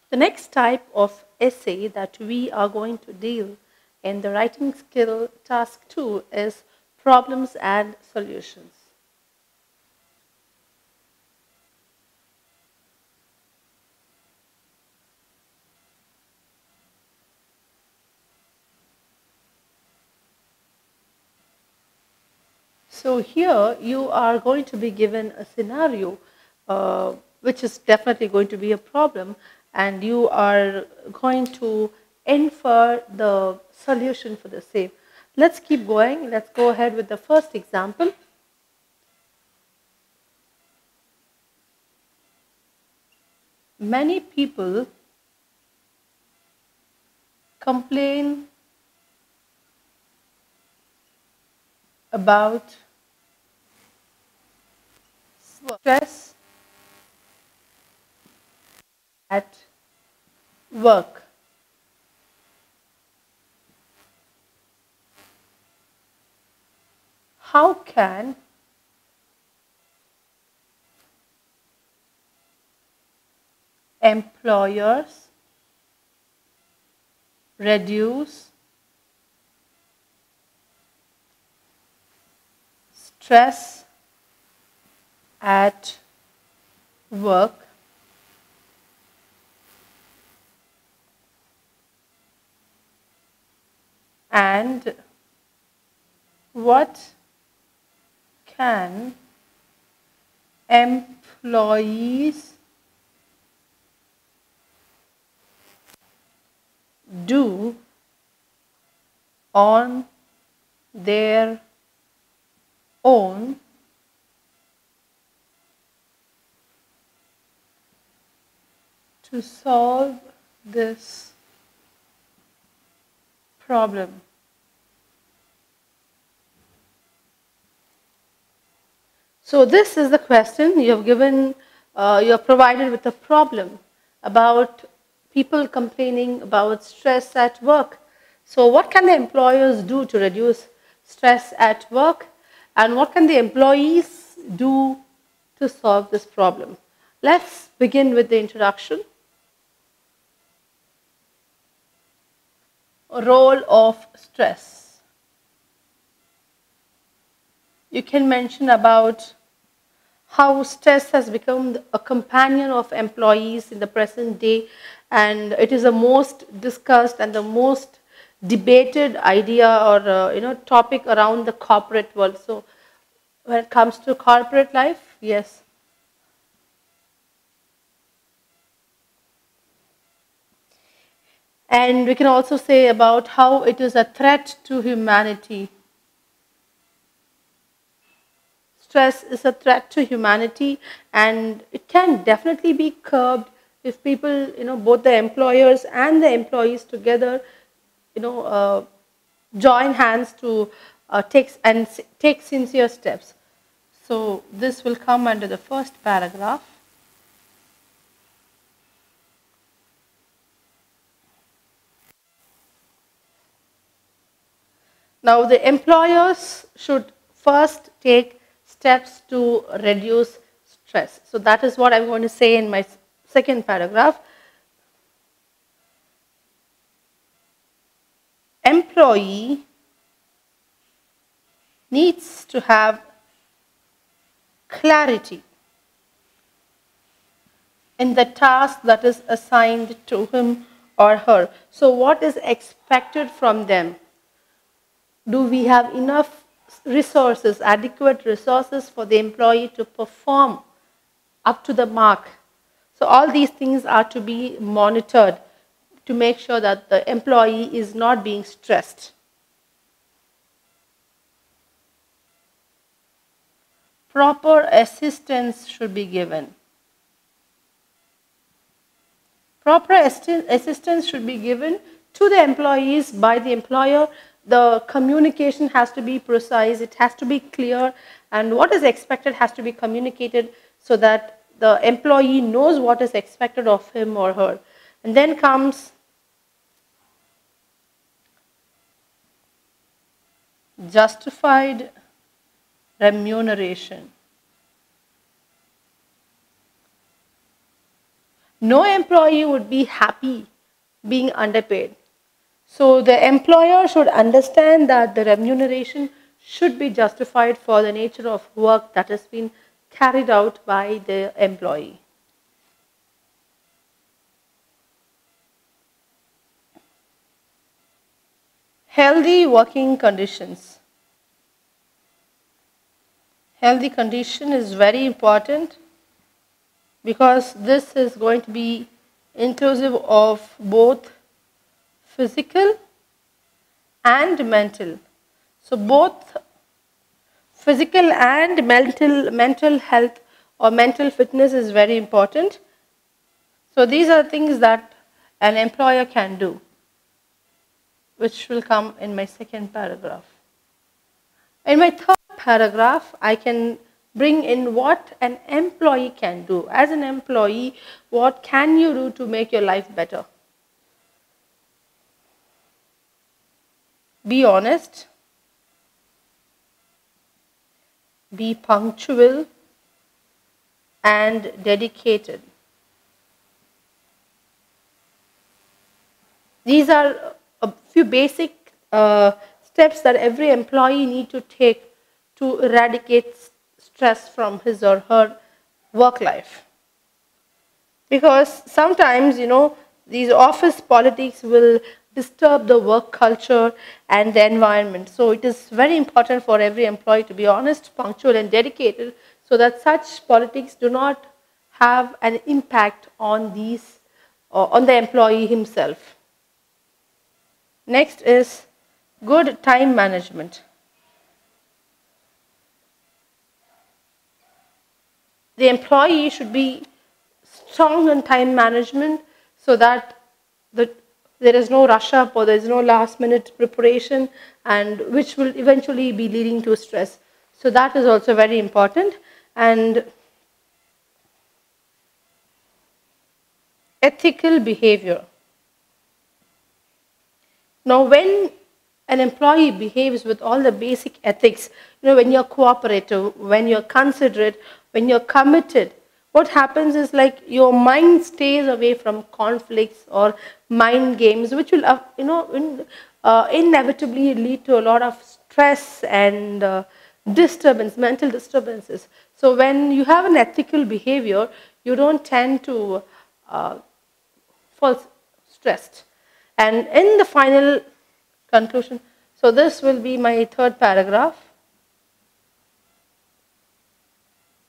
The next type of essay that we are going to deal in the writing skill task 2 is problems and solutions. So here you are going to be given a scenario which is definitely going to be a problem, and you are going to infer the solution for the same. Let's keep going. Let's go ahead with the first example. Many people complain about stress at work. How can employers reduce stress at work and what can employees do on their own to solve this problem? So this is the question. You have given, you are provided with a problem about people complaining about stress at work. So what can the employers do to reduce stress at work? And what can the employees do to solve this problem? Let's begin with the introduction. Role of stress. You can mention about how stress has become a companion of employees in the present day, and it is the most discussed and the most debated idea or topic around the corporate world. So when it comes to corporate life, yes. And we can also say about how it is a threat to humanity. Stress is a threat to humanity, and it can definitely be curbed if people, both the employers and the employees together, you know, uh, join hands to take sincere steps. So this will come under the first paragraph. Now, the employers should first take steps to reduce stress. So that is what I'm going to say in my second paragraph. Employee needs to have clarity in the task that is assigned to him or her. So what is expected from them? Do we have enough resources, adequate resources for the employee to perform up to the mark? So all these things are to be monitored to make sure that the employee is not being stressed. Proper assistance should be given. Proper assistance should be given to the employees by the employer. The communication has to be precise, it has to be clear, and what is expected has to be communicated so that the employee knows what is expected of him or her. And then comes justified remuneration. No employee would be happy being underpaid. So the employer should understand that the remuneration should be justified for the nature of work that has been carried out by the employee. Healthy working conditions. Healthy condition is very important because this is going to be inclusive of both physical and mental. So both physical and mental health or mental fitness is very important. So these are things that an employer can do, which will come in my second paragraph. In my third paragraph, I can bring in what an employee can do. As an employee, what can you do to make your life better? Be honest, be punctual, and dedicated. These are a few basic steps that every employee need to take to eradicate stress from his or her work life. Because sometimes, these office politics will disturb the work culture and the environment. So it is very important for every employee to be honest, punctual, and dedicated so that such politics do not have an impact on on the employee himself. Next is good time management. The employee should be strong in time management so that there is no rush up or there is no last minute preparation, and which will eventually be leading to stress. So that is also very important. And ethical behavior. Now, when an employee behaves with all the basic ethics, when you're cooperative, when you're considerate, when you're committed, what happens is like your mind stays away from conflicts or mind games, which will, inevitably lead to a lot of stress and disturbance, mental disturbances. So when you have an ethical behavior, you don't tend to fall stressed. And in the final conclusion, so this will be my third paragraph.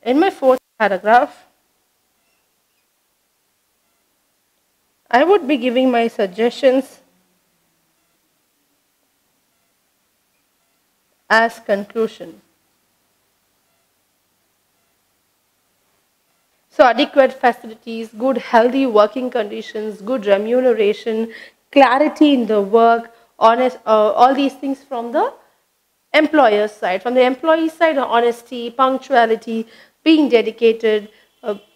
In my fourth paragraph, I would be giving my suggestions as conclusion. So adequate facilities, good healthy working conditions, good remuneration, clarity in the work, honest, all these things from the employer's side. From the employee's side, honesty, punctuality, being dedicated,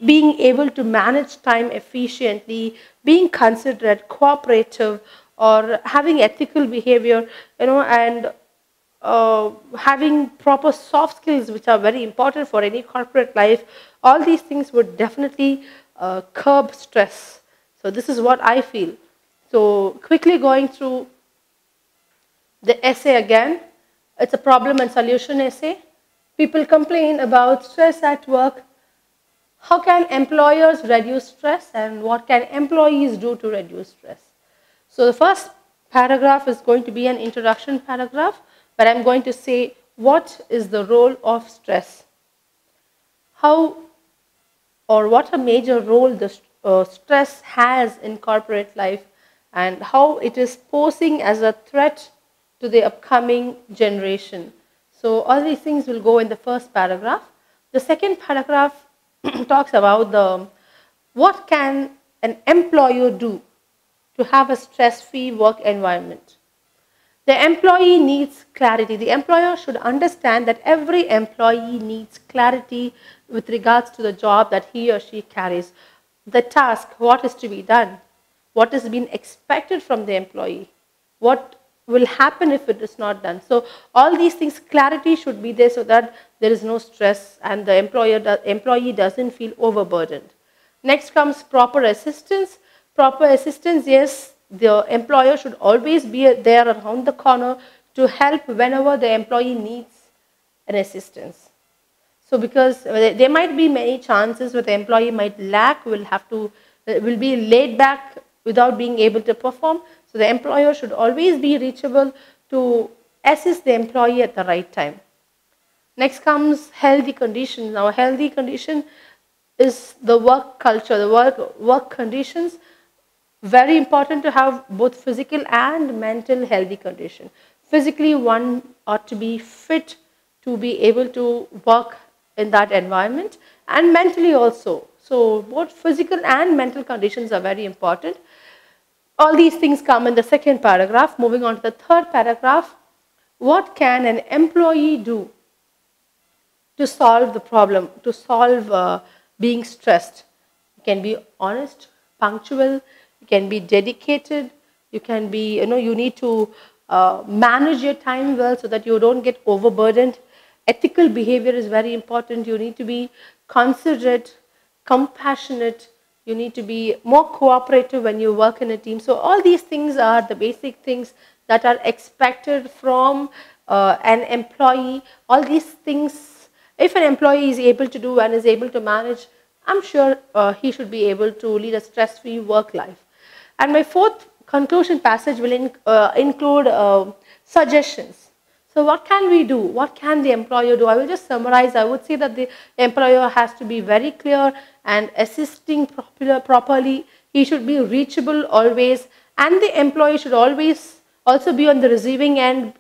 being able to manage time efficiently, being considerate, cooperative, or having ethical behavior, and having proper soft skills, which are very important for any corporate life. All these things would definitely curb stress. So this is what I feel. So quickly going through the essay again. It's a problem and solution essay. People complain about stress at work. How can employers reduce stress, and what can employees do to reduce stress? So the first paragraph is going to be an introduction paragraph, where I'm going to say what is the role of stress. How or what a major role the stress has in corporate life, and how it is posing as a threat to the upcoming generation. So all these things will go in the first paragraph. The second paragraph talks about what can an employer do to have a stress-free work environment. The employee needs clarity. The employer should understand that every employee needs clarity with regards to the job that he or she carries. The task, what is to be done, what is being expected from the employee, what will happen if it is not done. So all these things, clarity should be there so that there is no stress and the employee doesn't feel overburdened. Next comes proper assistance. Proper assistance, yes, the employer should always be there around the corner to help whenever the employee needs an assistance. So because there might be many chances where the employee might lack, will be laid back without being able to perform. So the employer should always be reachable to assist the employee at the right time. Next comes healthy conditions. Now, healthy condition is the work culture, the work conditions. Very important to have both physical and mental healthy condition. Physically, one ought to be fit to be able to work in that environment, and mentally also. So both physical and mental conditions are very important. All these things come in the second paragraph. Moving on to the third paragraph, what can an employee do to solve the problem, to solve being stressed? You can be honest, punctual, you can be dedicated, you can be, you need to manage your time well so that you don't get overburdened. Ethical behavior is very important. You need to be considerate, compassionate, you need to be more cooperative when you work in a team. So all these things are the basic things that are expected from an employee. All these things, if an employee is able to do and is able to manage, I'm sure he should be able to lead a stress-free work life. And my fourth conclusion passage will include suggestions. So what can we do? What can the employer do? I will just summarize. I would say that the employer has to be very clear and assisting properly. He should be reachable always, and the employee should always also be on the receiving end,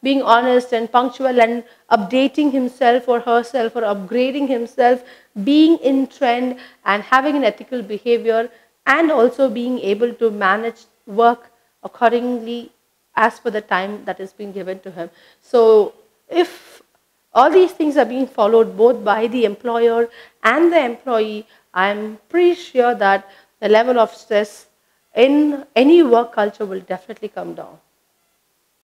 being honest and punctual and updating himself or herself or upgrading himself, being in trend and having an ethical behavior, and also being able to manage work accordingly as per the time that is being given to him. So if all these things are being followed both by the employer and the employee, I'm pretty sure that the level of stress in any work culture will definitely come down.